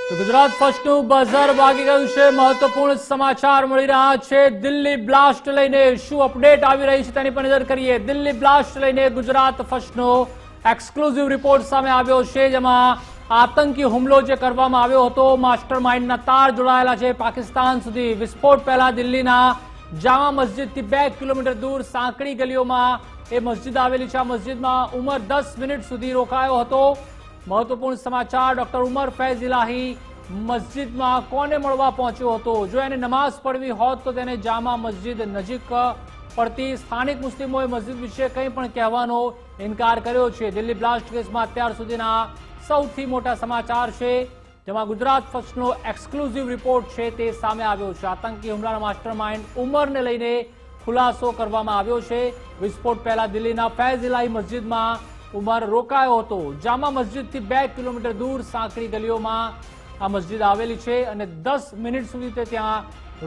તો ગુજરાત ફર્સ્ટનું બઝર વાગી ગયું છે। મહત્વપૂર્ણ સમાચાર મળી રહ્યા છે। દિલ્હી બ્લાસ્ટ લઈને શું અપડેટ આવી રહી છે તેની પર નજર કરીએ। દિલ્હી બ્લાસ્ટ લઈને ગુજરાત ફર્સ્ટનો એક્સક્લુઝિવ રિપોર્ટ સામે આવ્યો છે, જેમાં આતંકી હુમલો જે કરવામાં આવ્યો હતો, માસ્ટર માઇન્ડના તાર જોડાયેલા છે પાકિસ્તાન સુધી। વિસ્ફોટ પહેલા દિલ્હીના જામા મસ્જિદથી 2 કિલોમીટર દૂર સાંકડી ગલીઓમાં એ મસ્જિદ આવેલી છે। આ મસ્જિદમાં ઉમર 10 મિનિટ સુધી રોકાયો હતો। महत्वपूर्ण समाचार, डॉक्टर उमर फैज इलाही मस्जिद में कोने મળવા પહોંચ્યો હતો। જો એને નમાઝ પઢવી હોત તો તેને જામા મસ્જિદ નજીક પડતી। સ્થાનિક મુસ્લિમોએ મસ્જિદ વિશે કંઈ પણ કહેવાનો ઇનકાર કર્યો છે। દિલ્હી બ્લાસ્ટ કેસમાં અત્યાર સુધીના સૌથી મોટા સમાચાર છે, જેમાં ગુજરાત ફર્સ્ટનો એક્સક્લુઝિવ રિપોર્ટ છે તે સામે આવ્યો છે। આતંકી હુમલાના માસ્ટરમાઇન્ડ ઉમરને લઈને ખુલાસો કરવામાં આવ્યો છે। વિસ્ફોટ પહેલા દિલ્હીના ફૈઝ ઇલાહી મસ્જિદમાં ઉમર રોકાયો હતો। જામા મસ્જિદથી 2 કિલોમીટર દૂર સાંકડી ગલીઓમાં આ મસ્જિદ આવેલી છે અને 10 મિનિટ સુધી તે ત્યાં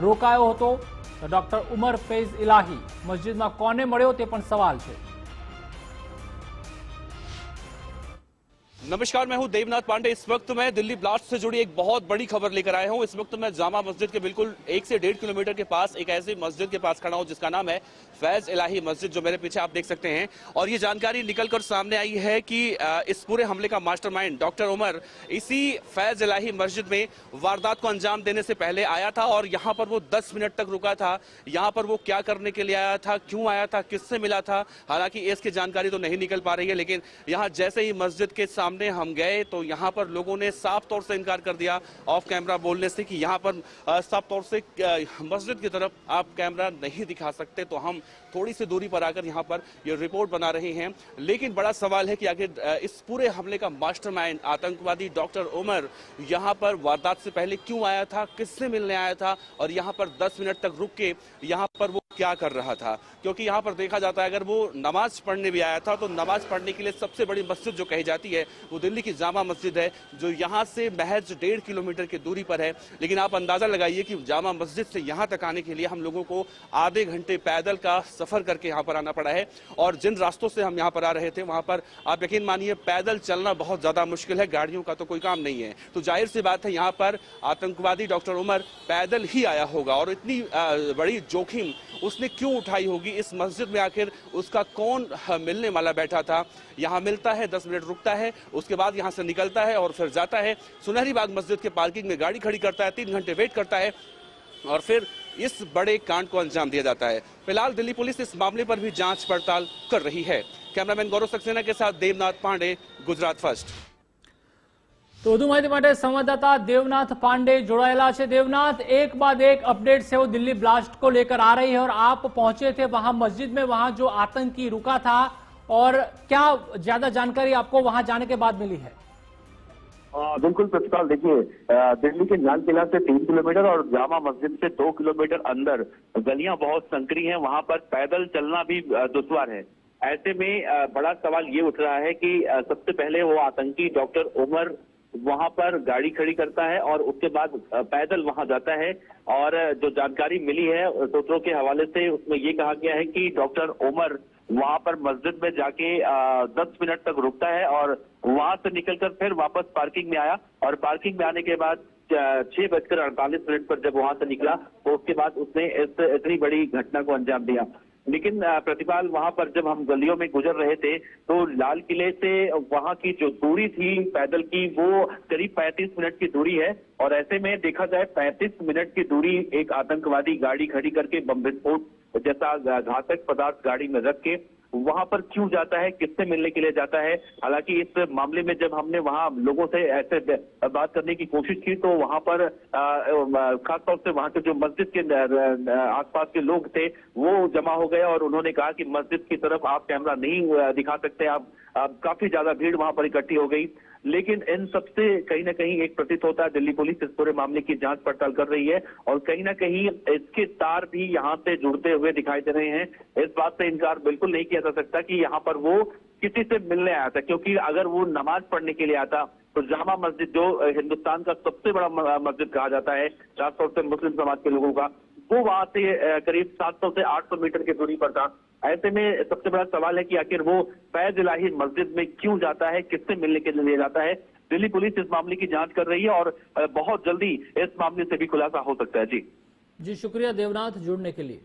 રોકાયો હતો। ડોક્ટર ઉમર ફૈઝ ઇલાહી મસ્જિદમાં કોને મળ્યો તે પણ સવાલ છે। नमस्कार, मैं हूं देवनाथ पांडे। इस वक्त मैं दिल्ली ब्लास्ट से जुड़ी एक बहुत बड़ी खबर लेकर आया हूं। इस वक्त मैं जामा मस्जिद के बिल्कुल 1 से 1.5 किलोमीटर के पास एक ऐसी मस्जिद के पास खड़ा हूं जिसका नाम है फैज इलाही मस्जिद, जो मेरे पीछे आप देख सकते हैं। और ये जानकारी निकलकर सामने आई है कि इस पूरे हमले का मास्टरमाइंड डॉक्टर उमर इसी फैज इलाही मस्जिद में वारदात को अंजाम देने से पहले आया था और यहाँ पर वो 10 मिनट तक रुका था। यहाँ पर वो क्या करने के लिए आया था, क्यों आया था, किससे मिला था, हालांकि इसकी जानकारी तो नहीं निकल पा रही है। लेकिन यहाँ जैसे ही मस्जिद के सामने हम गए तो यहाँ पर लोगों ने साफ तौर से इनकार कर दिया ऑफ कैमरा बोलने से कि यहाँ पर साफ तौर से मस्जिद की तरफ आप कैमरा नहीं दिखा सकते। तो हम थोड़ी सी दूरी पर आकर यहाँ पर ये रिपोर्ट बना रहे हैं। लेकिन बड़ा सवाल है कि आखिर इस पूरे हमले का मास्टरमाइंड आतंकवादी डॉक्टर उमर यहाँ पर वारदात से पहले क्यों आया था, किससे मिलने आया था और यहाँ पर 10 मिनट तक रुक के यहाँ पर वो क्या कर रहा था। क्योंकि यहाँ पर देखा जाता है अगर वो नमाज पढ़ने भी आया था तो नमाज पढ़ने के लिए सबसे बड़ी मस्जिद जो कही जाती है वो दिल्ली की जामा मस्जिद है, जो यहाँ से महज 1.5 किलोमीटर की दूरी पर है। लेकिन आप अंदाजा लगाइए कि जामा मस्जिद से यहाँ तक आने के लिए हम लोगों को आधे घंटे पैदल का सफर करके यहाँ पर आना पड़ा है। और जिन रास्तों से हम यहाँ पर आ रहे थे वहाँ पर आप यकीन मानिए पैदल चलना बहुत ज्यादा मुश्किल है, गाड़ियों का तो कोई काम नहीं है। तो जाहिर सी बात है यहाँ पर आतंकवादी डॉक्टर उमर पैदल ही आया होगा और इतनी बड़ी जोखिम उसने क्यों उठाई होगी। इस मस्जिद में आखिर उसका कौन मिलने वाला बैठा था। यहाँ मिलता है, 10 मिनट रुकता है, उसके बाद यहाँ से निकलता है और फिर जाता है सुनहरी बाग मस्जिद के पार्किंग में गाड़ी खड़ी करता है, 3 घंटे वेट करता है और फिर इस बड़े कांड को अंजाम दिया जाता है। फिलहाल दिल्ली पुलिस इस मामले पर भी जांच पड़ताल कर रही है। कैमरामैन गौरव सक्सेना के साथ देवनाथ पांडे, गुजरात फर्स्ट। तो વધુ માહિતી માટે संवाददाता देवनाथ पांडे जोड़ाયેલા છે। देवनाथ, एक बाद एक अपडेट से वो दिल्ली ब्लास्ट को लेकर आ रही है और आप पहुंचे थे वहां मस्जिद में, वहां जो आतंकी रुका था, और क्या ज्यादा जानकारी आपको वहां जाने के बाद मिली है? बिल्कुल प्रतिपाल, देखिए दिल्ली के लाल किला से 3 किलोमीटर और जामा मस्जिद से 2 किलोमीटर अंदर गलियां बहुत संकरी हैं, वहां पर पैदल चलना भी दुश्वार है। ऐसे में बड़ा सवाल ये उठ रहा है कि सबसे पहले वो आतंकी डॉक्टर उमर वहां पर गाड़ी खड़ी करता है और उसके बाद पैदल वहां जाता है। और जो जानकारी मिली है सूत्रों के हवाले से, उसमें ये कहा गया है कि डॉक्टर उमर वहां पर मस्जिद में जाके 10 मिनट तक रुकता है और वहां से निकलकर फिर वापस पार्किंग में आया और पार्किंग में आने के बाद 6:48 पर जब वहां से निकला तो उसके बाद उसने इतनी बड़ी घटना को अंजाम दिया। लेकिन प्रतिपाल, वहां पर जब हम गलियों में गुजर रहे थे तो लाल किले से वहां की जो दूरी थी पैदल की वो करीब 35 मिनट की दूरी है। और ऐसे में देखा जाए 35 मिनट की दूरी एक आतंकवादी गाड़ी खड़ी करके बम विस्फोट जैसा घातक पदार्थ गाड़ी में रख के वहां पर क्यों जाता है, किससे मिलने के लिए जाता है। हालांकि इस मामले में जब हमने वहां लोगों से ऐसे बात करने की कोशिश की तो वहां पर खासतौर से वहां के जो मस्जिद के आसपास के लोग थे वो जमा हो गए और उन्होंने कहा कि मस्जिद की तरफ आप कैमरा नहीं दिखा सकते। आप काफी ज्यादा भीड़ वहां पर इकट्ठी हो गई। लेकिन इन सबसे कहीं ना कहीं एक प्रतीत होता है दिल्ली पुलिस इस पूरे मामले की जांच पड़ताल कर रही है और कहीं ना कहीं इसके तार भी यहाँ से जुड़ते हुए दिखाई दे रहे हैं। इस बात से इनकार बिल्कुल नहीं किया जा सकता कि यहाँ पर वो किसी से मिलने आया था, क्योंकि अगर वो नमाज पढ़ने के लिए आता तो जामा मस्जिद जो हिंदुस्तान का सबसे बड़ा मस्जिद कहा जाता है खासतौर से मुस्लिम समाज के लोगों का, वो वहां से करीब 700 से 800 मीटर की दूरी पर था। ऐसे में सबसे बड़ा सवाल है कि आखिर वो फैज इलाही मस्जिद में क्यों जाता है, किससे मिलने के लिए जाता है। दिल्ली पुलिस इस मामले की जांच कर रही है और बहुत जल्दी इस मामले से भी खुलासा हो सकता है। जी जी, शुक्रिया देवनाथ जुड़ने के लिए।